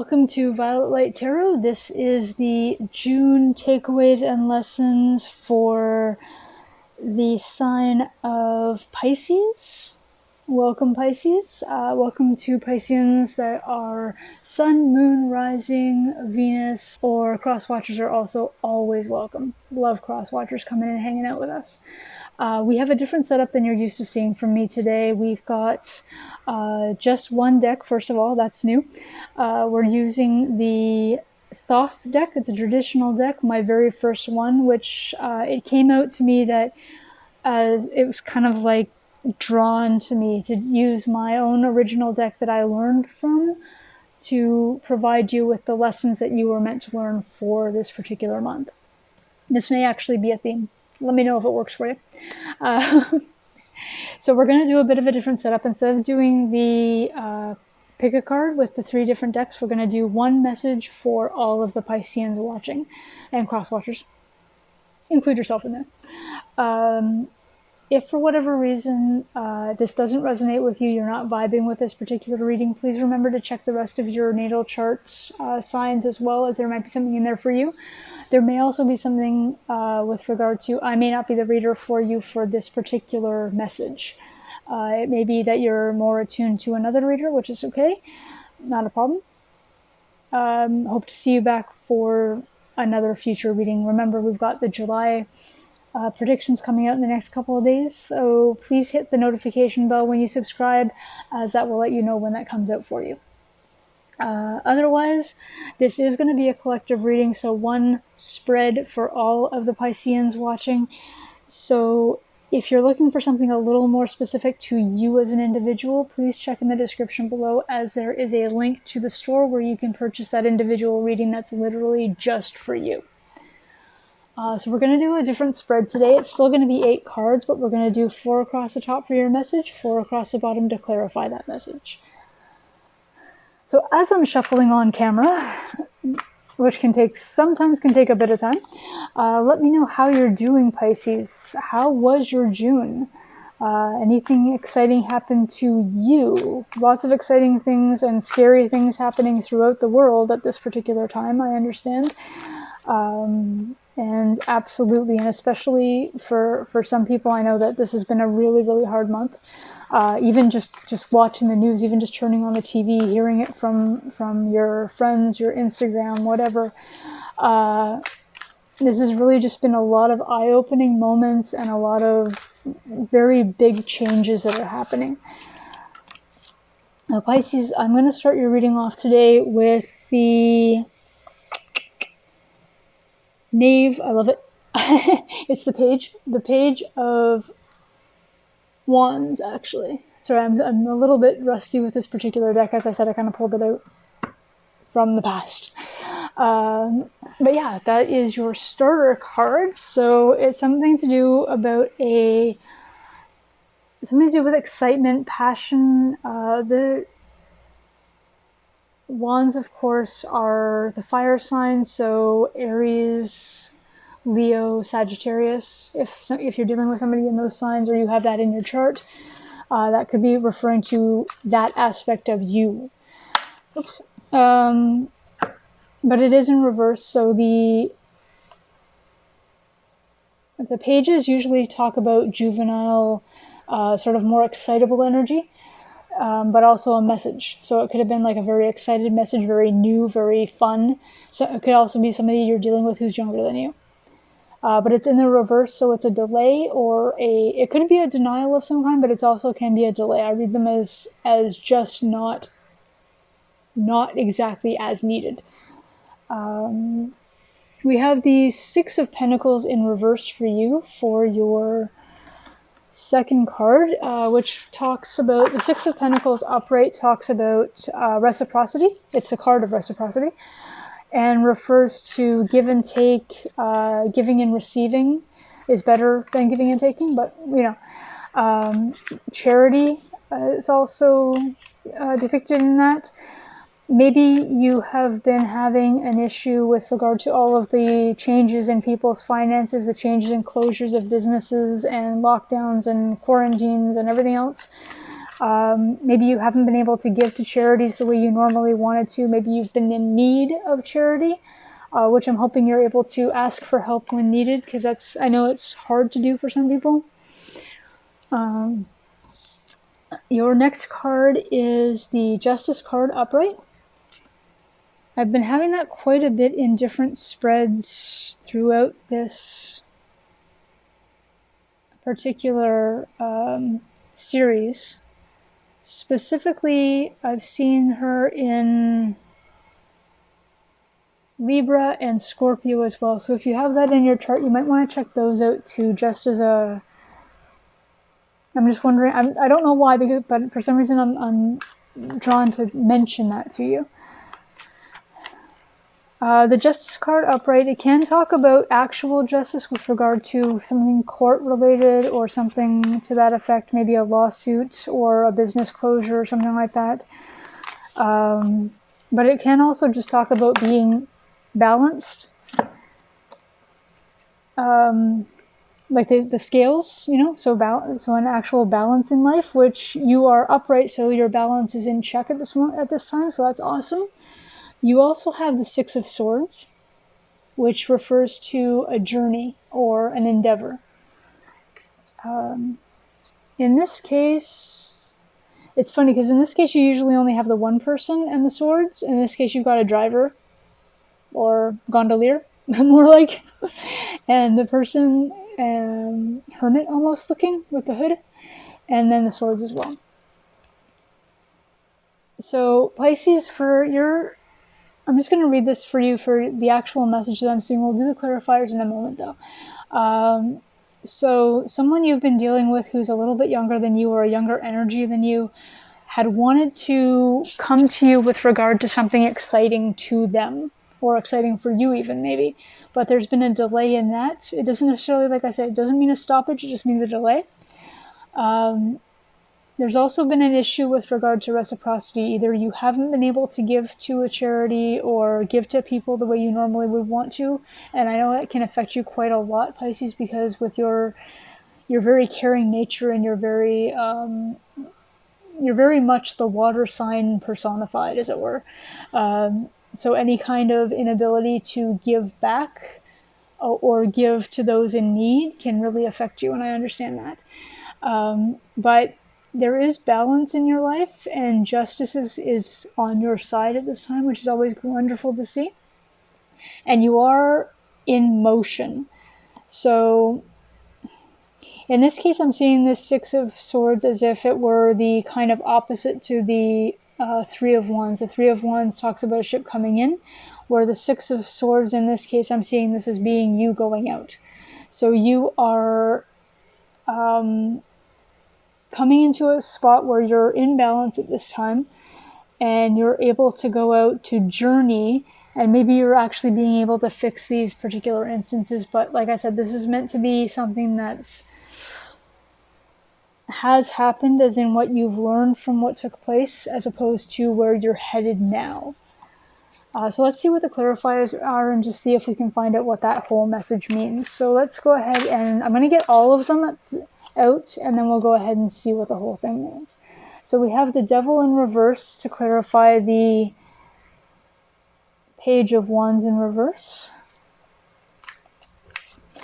Welcome to Violet Light Tarot. This is the June takeaways and lessons for the sign of Pisces. Welcome, Pisces. Welcome to Pisceans that are Sun, Moon, Rising, Venus, or Cross-Watchers are also always welcome. Love Cross-Watchers coming and hanging out with us. We have a different setup than you're used to seeing from me today. We've got just one deck, first of all, that's new. We're using the Thoth deck. It's a traditional deck, my very first one, which it came out to me that it was kind of like drawn to me to use my own original deck that I learned from to provide you with the lessons that you were meant to learn for this particular month. This may actually be a theme. Let me know if it works for you. So we're going to do a bit of a different setup. Instead of doing the pick a card with the 3 different decks, we're going to do one message for all of the Pisceans watching and cross-watchers. Include yourself in there. If for whatever reason this doesn't resonate with you, you're not vibing with this particular reading, please remember to check the rest of your natal chart signs as well, as there might be something in there for you. There may also be something with regard to, I may not be the reader for you for this particular message. It may be that you're more attuned to another reader, which is okay. Not a problem. Hope to see you back for another future reading. Remember, we've got the July predictions coming out in the next couple of days, so please hit the notification bell when you subscribe, as that will let you know when that comes out for you. Otherwise, this is going to be a collective reading, so one spread for all of the Pisceans watching. So if you're looking for something a little more specific to you as an individual, please check in the description below, as there is a link to the store where you can purchase that individual reading that's literally just for you. So we're going to do a different spread today. It's still going to be 8 cards, but we're going to do 4 across the top for your message, 4 across the bottom to clarify that message. So as I'm shuffling on camera, which sometimes can take a bit of time, let me know how you're doing, Pisces. How was your June? Anything exciting happened to you? Lots of exciting things and scary things happening throughout the world at this particular time, I understand. And absolutely, and especially for some people, I know that this has been a really, really hard month. Even just watching the news, even just turning on the TV, hearing it from your friends, your Instagram, whatever. This has really just been a lot of eye-opening moments and a lot of very big changes that are happening. Now, Pisces, I'm going to start your reading off today with the Knave. I love it. It's the page of Wands, actually. Sorry, I'm a little bit rusty with this particular deck. As I said, I kind of pulled it out from the past. But yeah, that is your starter card. So it's something to do with excitement, passion. The Wands, of course, are the fire signs, so Aries, Leo, Sagittarius. If you're dealing with somebody in those signs, or you have that in your chart, that could be referring to that aspect of you. Oops. But it is in reverse, so the pages usually talk about juvenile, sort of more excitable energy. But also a message. So it could have been like a very excited message, very new, very fun. So it could also be somebody you're dealing with who's younger than you. But it's in the reverse, so it's a delay, or it could be a denial of some kind, but it also can be a delay. I read them as just not exactly as needed. We have the 6 of Pentacles in reverse for you for your second card, which talks about the 6 of Pentacles upright, talks about reciprocity. It's the card of reciprocity, and refers to give and take. Giving and receiving is better than giving and taking, but charity is also depicted in that. Maybe you have been having an issue with regard to all of the changes in people's finances, the changes in closures of businesses and lockdowns and quarantines and everything else. Maybe you haven't been able to give to charities the way you normally wanted to. Maybe you've been in need of charity, which I'm hoping you're able to ask for help when needed, because I know it's hard to do for some people. Your next card is the Justice card upright. I've been having that quite a bit in different spreads throughout this particular series. Specifically, I've seen her in Libra and Scorpio as well. So if you have that in your chart, you might want to check those out too, just as a... I'm just wondering, I don't know why, but for some reason I'm drawn to mention that to you. The Justice card upright, it can talk about actual justice with regard to something court-related or something to that effect, maybe a lawsuit or a business closure or something like that. But it can also just talk about being balanced. Like the scales, so an actual balance in life, which you are upright, so your balance is in check at this time, so that's awesome. You also have the Six of Swords, which refers to a journey or an endeavor. In this case, it's funny because in this case you usually only have the one person and the swords. In this case, you've got a driver or gondolier, more like, and the person, hermit almost looking with the hood, and then the swords as well. So Pisces, I'm just going to read this for you for the actual message that I'm seeing. We'll do the clarifiers in a moment, though. So someone you've been dealing with who's a little bit younger than you or a younger energy than you had wanted to come to you with regard to something exciting to them, or exciting for you even, maybe. But there's been a delay in that. It doesn't necessarily, like I said, it doesn't mean a stoppage, it just means a delay. There's also been an issue with regard to reciprocity. Either you haven't been able to give to a charity or give to people the way you normally would want to. And I know it can affect you quite a lot, Pisces, because with your very caring nature and you're very much the water sign personified, as it were. So any kind of inability to give back or give to those in need can really affect you, and I understand that. But there is balance in your life, and justice is on your side at this time, which is always wonderful to see. And you are in motion. So in this case, I'm seeing this Six of Swords as if it were the kind of opposite to the Three of Wands. The Three of Wands talks about a ship coming in, where the Six of Swords, in this case, I'm seeing this as being you going out. So you are coming into a spot where you're in balance at this time, and you're able to go out to journey, and maybe you're actually being able to fix these particular instances. But like I said, this is meant to be something that's has happened, as in what you've learned from what took place, as opposed to where you're headed now. So let's see what the clarifiers are and just see if we can find out what that whole message means. So let's go ahead, and I'm going to get all of them out, and then we'll go ahead and see what the whole thing means. So we have the Devil in reverse to clarify the Page of Wands in reverse.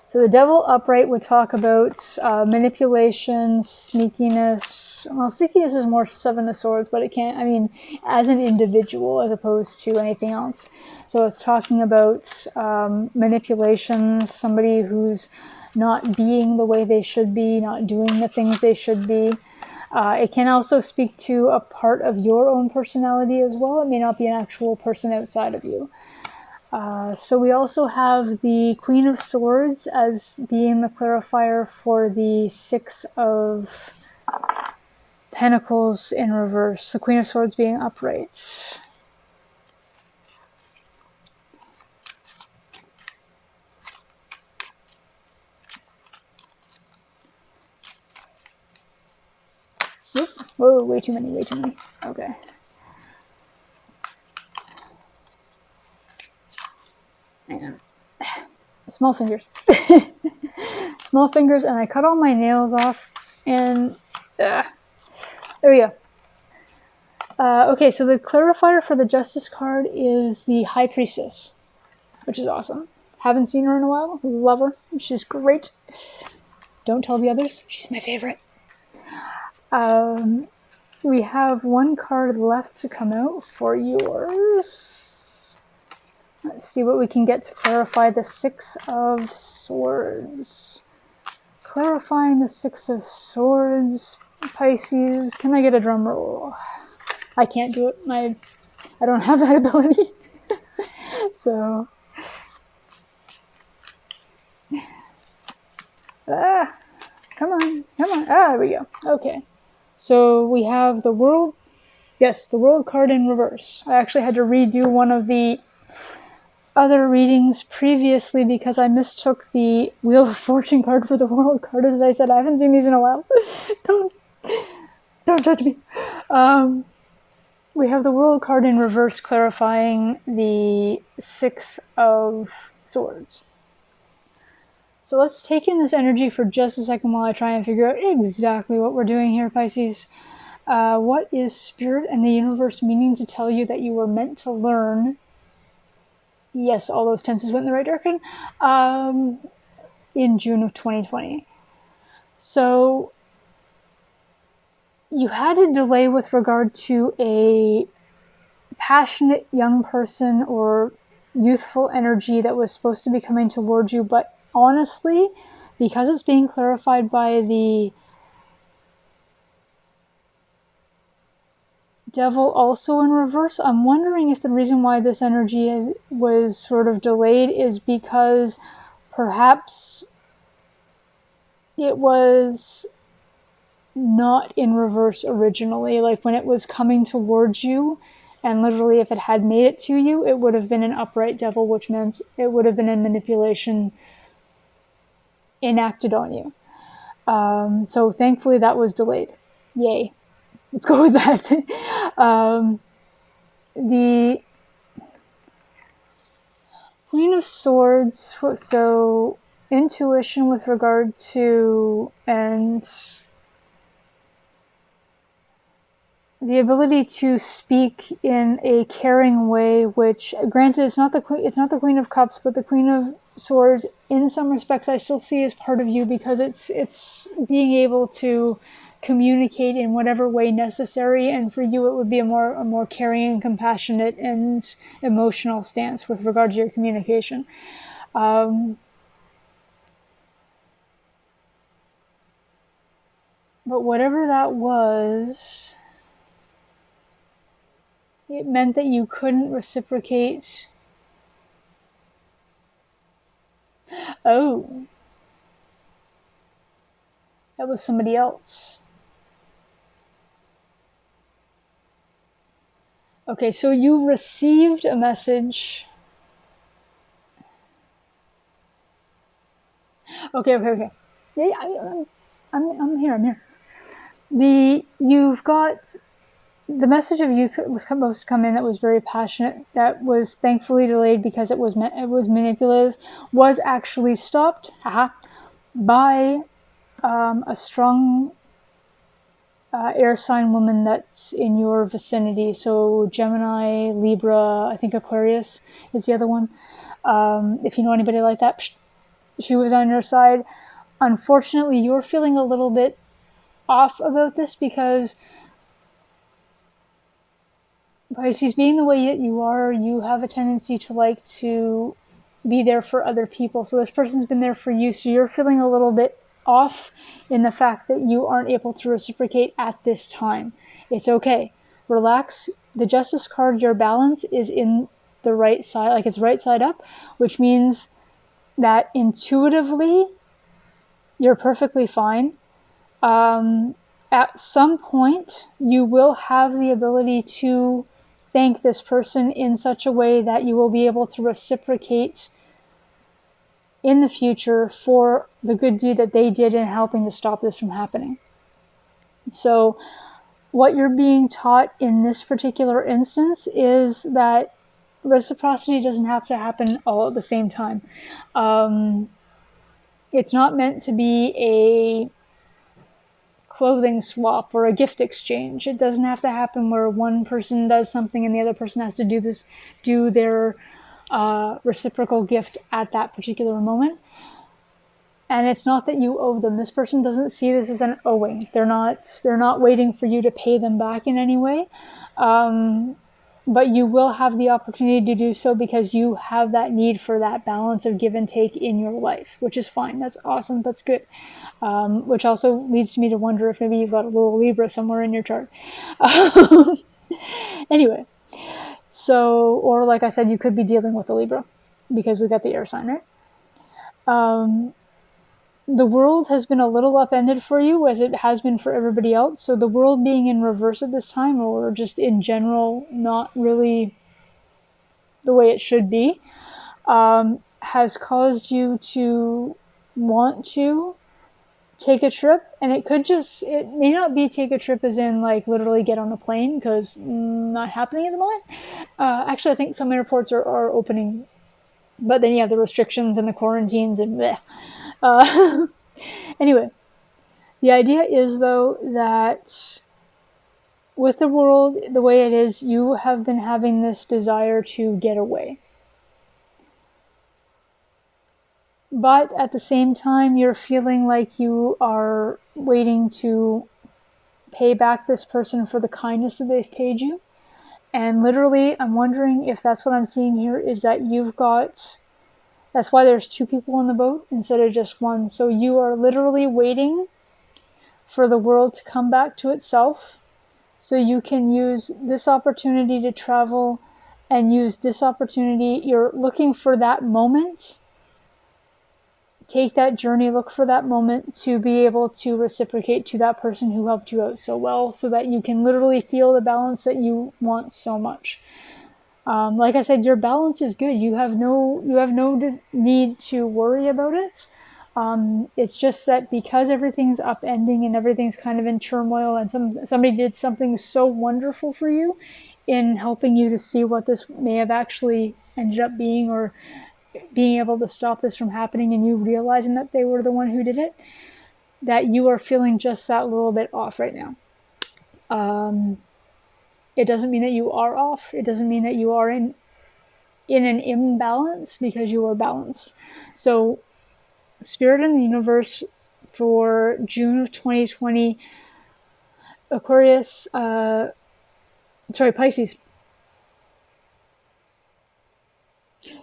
So the Devil upright would talk about manipulation, sneakiness. Well, sneakiness is more Seven of Swords, but it can't, as an individual as opposed to anything else. So it's talking about manipulation, somebody who's not being the way they should be, not doing the things they should be. It can also speak to a part of your own personality as well. It may not be an actual person outside of you. So we also have the Queen of Swords as being the clarifier for the Six of Pentacles in reverse. The Queen of Swords being upright. Oop. Whoa, way too many. Okay. Hang on. Small fingers. Small fingers, and I cut all my nails off, and There we go. Okay, so the clarifier for the Justice card is the High Priestess, which is awesome. Haven't seen her in a while. Love her. She's great. Don't tell the others. She's my favorite. We have one card left to come out for yours. Let's see what we can get to clarify the Six of Swords. Clarifying the Six of Swords, Pisces. Can I get a drum roll? I can't do it. I don't have that ability. So. Come on. There we go. Okay. So we have the World. Yes, the World card in reverse. I actually had to redo one of the other readings previously because I mistook the Wheel of Fortune card for the World card. As I said, I haven't seen these in a while. Don't judge me. We have the World card in reverse clarifying the Six of Swords. So let's take in this energy for just a second while I try and figure out exactly what we're doing here, Pisces. What is Spirit and the universe meaning to tell you that you were meant to learn? Yes, all those tenses went in the right direction. In June of 2020. So you had a delay with regard to a passionate young person or youthful energy that was supposed to be coming towards you, but honestly, because it's being clarified by the Devil also in reverse, I'm wondering if the reason why this energy was sort of delayed is because perhaps it was not in reverse originally, like when it was coming towards you, and literally if it had made it to you, it would have been an upright devil, which meant it would have been a manipulation enacted on you. So thankfully that was delayed. Yay. Let's go with that. The Queen of Swords, so intuition with regard to, and the ability to speak in a caring way, which granted it's not the Queen of Cups, but the Queen of Swords in some respects I still see as part of you, because it's being able to communicate in whatever way necessary, and for you it would be a more caring and compassionate and emotional stance with regard to your communication. But whatever that was, it meant that you couldn't reciprocate. Oh, that was somebody else. Okay, so you received a message. Okay. Yeah, I'm here. You've got the message of youth was supposed to come in that was very passionate, that was thankfully delayed because it was manipulative, was actually stopped by a strong air sign woman that's in your vicinity. So Gemini, Libra, I think Aquarius is the other one. If you know anybody like that, she was on your side. Unfortunately, you're feeling a little bit off about this because Pisces, being the way that you are, you have a tendency to like to be there for other people. So this person's been there for you, so you're feeling a little bit off in the fact that you aren't able to reciprocate at this time. It's okay. Relax. The Justice card, your balance is in the right side, like it's right side up, which means that intuitively you're perfectly fine. At some point, you will have the ability to thank this person in such a way that you will be able to reciprocate in the future for the good deed that they did in helping to stop this from happening. So what you're being taught in this particular instance is that reciprocity doesn't have to happen all at the same time. It's not meant to be a clothing swap or a gift exchange. It doesn't have to happen where one person does something and the other person has to do their reciprocal gift at that particular moment. And it's not that you owe them. This person doesn't see this as an owing. They're not waiting for you to pay them back in any way. But you will have the opportunity to do so because you have that need for that balance of give and take in your life, which is fine. That's awesome. That's good. Which also leads me to wonder if maybe you've got a little Libra somewhere in your chart. Anyway, so, or like I said, you could be dealing with a Libra because we got the air sign, right? The world has been a little upended for you, as it has been for everybody else. So the world being in reverse at this time, or just in general not really the way it should be, has caused you to want to take a trip. And it may not be take a trip as in like literally get on a plane, because not happening at the moment. Actually, I think some airports are opening, but then you have the restrictions and the quarantines and bleh. Anyway, the idea is, though, that with the world the way it is, you have been having this desire to get away. But at the same time, you're feeling like you are waiting to pay back this person for the kindness that they've paid you. And literally, I'm wondering if that's what I'm seeing here, is that that's why there's two people on the boat instead of just one. So you are literally waiting for the world to come back to itself so you can use this opportunity to travel and use this opportunity. You're looking for that moment. Take that journey, look for that moment to be able to reciprocate to that person who helped you out so well, so that you can literally feel the balance that you want so much. Like I said, your balance is good. You have no need to worry about it. It's just that because everything's upending and everything's kind of in turmoil, and somebody did something so wonderful for you in helping you to see what this may have actually ended up being, or being able to stop this from happening, and you realizing that they were the one who did it, that you are feeling just that little bit off right now. It doesn't mean that you are off. It doesn't mean that you are in an imbalance, because you are balanced. So Spirit in the universe for June of 2020, Pisces.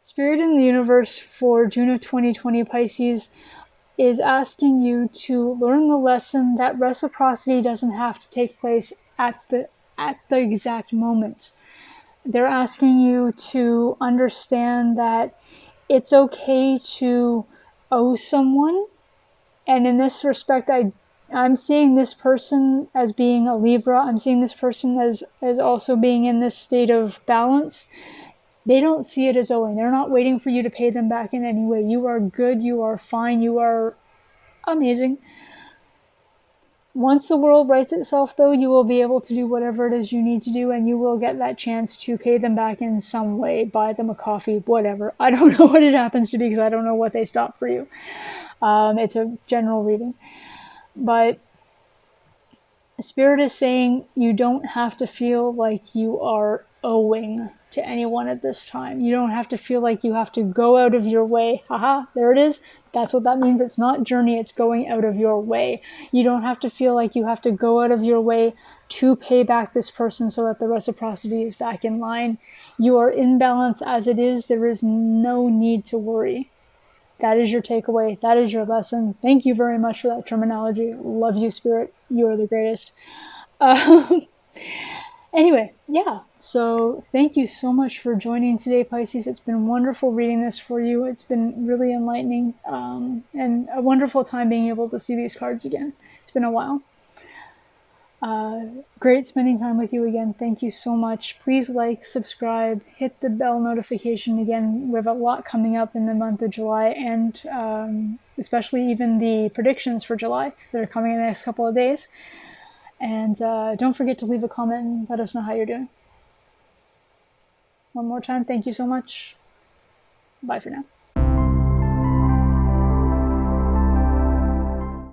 Spirit in the universe for June of 2020, Pisces, is asking you to learn the lesson that reciprocity doesn't have to take place at the exact moment. They're asking you to understand that it's okay to owe someone. And in this respect, I'm seeing this person as being a Libra. I'm seeing this person as also being in this state of balance. They don't see it as owing. They're not waiting for you to pay them back in any way. You are good. You are fine. You are amazing. Once the world rights itself, though, you will be able to do whatever it is you need to do, and you will get that chance to pay them back in some way, buy them a coffee, whatever. I don't know what it happens to be, because I don't know what they stop for you. It's a general reading. But Spirit is saying you don't have to feel like you are owing to anyone at this time. You don't have to feel like you have to go out of your way. Haha, there it is. That's what that means. It's not journey, it's going out of your way. You don't have to feel like you have to go out of your way to pay back this person so that the reciprocity is back in line. You are in balance as it is. There is no need to worry. That is your takeaway. That is your lesson. Thank you very much for that terminology. Love you, Spirit. You are the greatest. Anyway, yeah. So thank you so much for joining today, Pisces. It's been wonderful reading this for you. It's been really enlightening, and a wonderful time being able to see these cards again. It's been a while. Great spending time with you again. Thank you so much. Please like, subscribe, hit the bell notification. Again, we have a lot coming up in the month of July, and especially even the predictions for July that are coming in the next couple of days. And don't forget to leave a comment and let us know how you're doing. One more time, thank you so much. Bye for now.